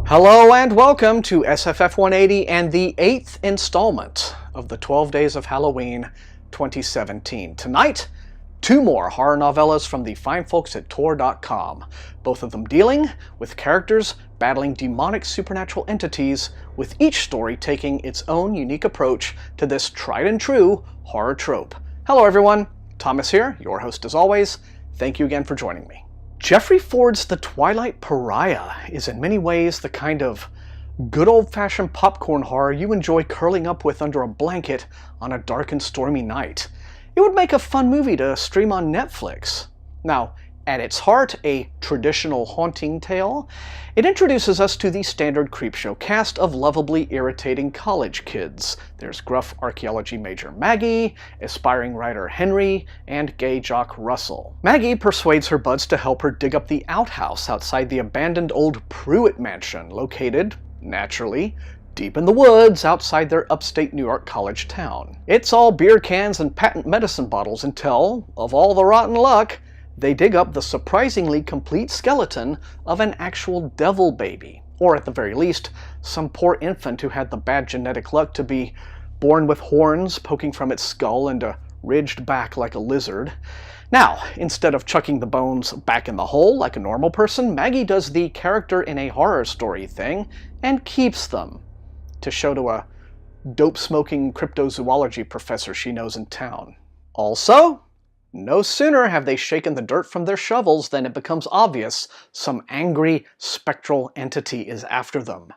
Hello and welcome to SFF180 and the 8th installment of the 12 Days of Halloween 2017. Tonight, two more horror novellas from the fine folks at Tor.com, both of them dealing with characters battling demonic supernatural entities, with each story taking its own unique approach to this tried and true horror trope. Hello everyone, Thomas here, your host as always. Thank you again for joining me. Jeffrey Ford's The Twilight Pariah is in many ways the kind of good old-fashioned popcorn horror you enjoy curling up with under a blanket on a dark and stormy night. It would make a fun movie to stream on Netflix. Now, at its heart, a traditional haunting tale, it introduces us to the standard creepshow cast of lovably irritating college kids. There's gruff archaeology major Maggie, aspiring writer Henry, and gay jock Russell. Maggie persuades her buds to help her dig up the outhouse outside the abandoned old Pruett mansion, located, naturally, deep in the woods outside their upstate New York college town. It's all beer cans and patent medicine bottles until, of all the rotten luck, they dig up the surprisingly complete skeleton of an actual devil baby, or at the very least, some poor infant who had the bad genetic luck to be born with horns poking from its skull and a ridged back like a lizard. Now, instead of chucking the bones back in the hole like a normal person, Maggie does the character in a horror story thing and keeps them to show to a dope-smoking cryptozoology professor she knows in town. Also, no sooner have they shaken the dirt from their shovels than it becomes obvious some angry, spectral entity is after them.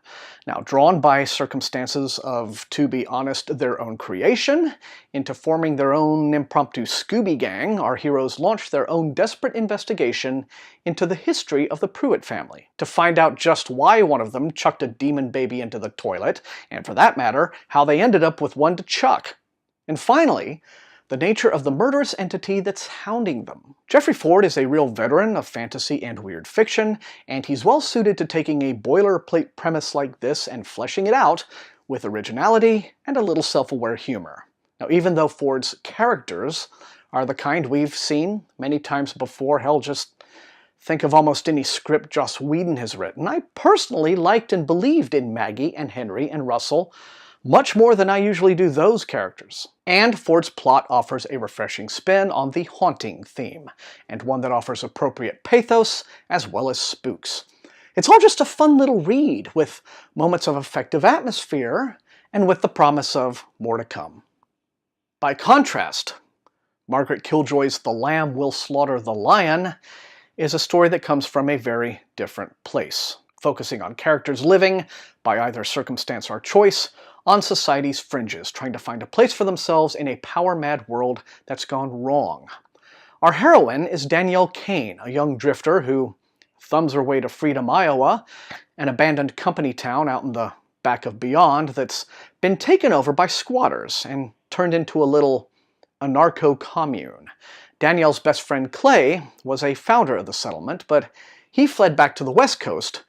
Now, drawn by circumstances of, to be honest, their own creation, into forming their own impromptu Scooby Gang, our heroes launch their own desperate investigation into the history of the Pruett family, to find out just why one of them chucked a demon baby into the toilet, and for that matter, how they ended up with one to chuck. And finally, the nature of the murderous entity that's hounding them. Jeffrey Ford is a real veteran of fantasy and weird fiction, and he's well suited to taking a boilerplate premise like this and fleshing it out with originality and a little self-aware humor. Now, even though Ford's characters are the kind we've seen many times before, hell, just think of almost any script Joss Whedon has written, I personally liked and believed in Maggie and Henry and Russell much more than I usually do those characters. And Ford's plot offers a refreshing spin on the haunting theme, and one that offers appropriate pathos as well as spooks. It's all just a fun little read, with moments of effective atmosphere, and with the promise of more to come. By contrast, Margaret Killjoy's The Lamb Will Slaughter the Lion is a story that comes from a very different place, focusing on characters living, by either circumstance or choice, on society's fringes, trying to find a place for themselves in a power-mad world that's gone wrong. Our heroine is Danielle Kane, a young drifter who thumbs her way to Freedom, Iowa, an abandoned company town out in the back of Beyond that's been taken over by squatters and turned into a little anarcho-commune. Danielle's best friend Clay was a founder of the settlement, but he fled back to the West Coast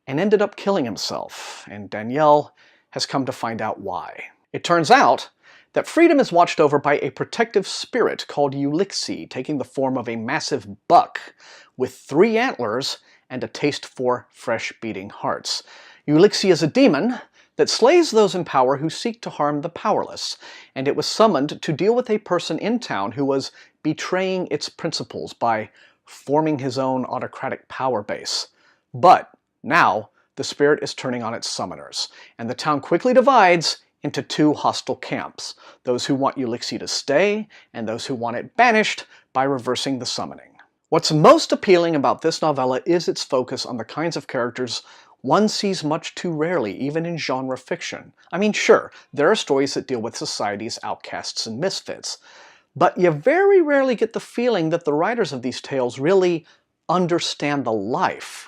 and ended up killing himself, and Danielle has come to find out why. It turns out that Freedom is watched over by a protective spirit called Ulixi, taking the form of a massive buck with 3 antlers and a taste for fresh beating hearts. Ulixi is a demon that slays those in power who seek to harm the powerless, and it was summoned to deal with a person in town who was betraying its principles by forming his own autocratic power base. But now, the spirit is turning on its summoners, and the town quickly divides into 2 hostile camps, those who want Ulixi to stay, and those who want it banished by reversing the summoning. What's most appealing about this novella is its focus on the kinds of characters one sees much too rarely, even in genre fiction. I mean, sure, there are stories that deal with society's outcasts and misfits, but you very rarely get the feeling that the writers of these tales really understand the life.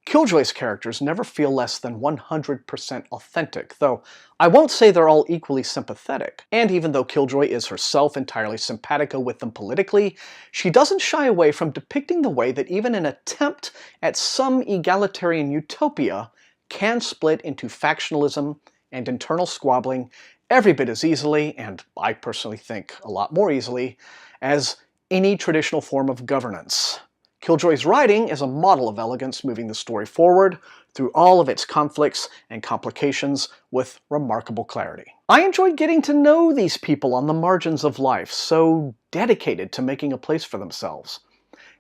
Killjoy's characters never feel less than 100% authentic, though I won't say they're all equally sympathetic. And even though Killjoy is herself entirely simpatico with them politically, she doesn't shy away from depicting the way that even an attempt at some egalitarian utopia can split into factionalism and internal squabbling every bit as easily, and I personally think a lot more easily, as any traditional form of governance. Killjoy's writing is a model of elegance, moving the story forward through all of its conflicts and complications with remarkable clarity. I enjoyed getting to know these people on the margins of life, so dedicated to making a place for themselves.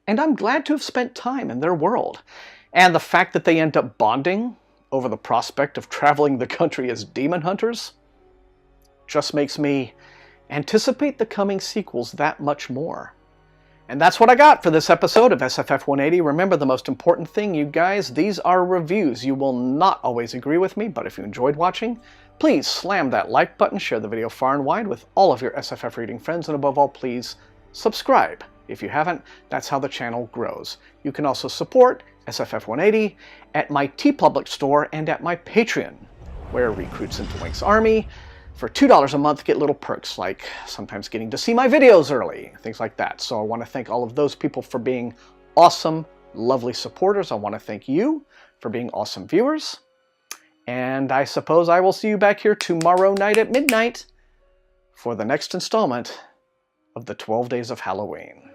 And I'm glad to have spent time in their world. And the fact that they end up bonding over the prospect of traveling the country as demon hunters just makes me anticipate the coming sequels that much more. And that's what I got for this episode of SFF180. Remember, the most important thing, you guys, these are reviews. You will not always agree with me, but if you enjoyed watching, please slam that like button, share the video far and wide with all of your SFF reading friends, and above all, please subscribe. If you haven't, that's how the channel grows. You can also support SFF180 at my TeePublic store and at my Patreon, where recruits into Wink's army for $2 a month get little perks, like sometimes getting to see my videos early, things like that. So I want to thank all of those people for being awesome, lovely supporters. I want to thank you for being awesome viewers. And I suppose I will see you back here tomorrow night at midnight for the next installment of the 12 Days of Halloween.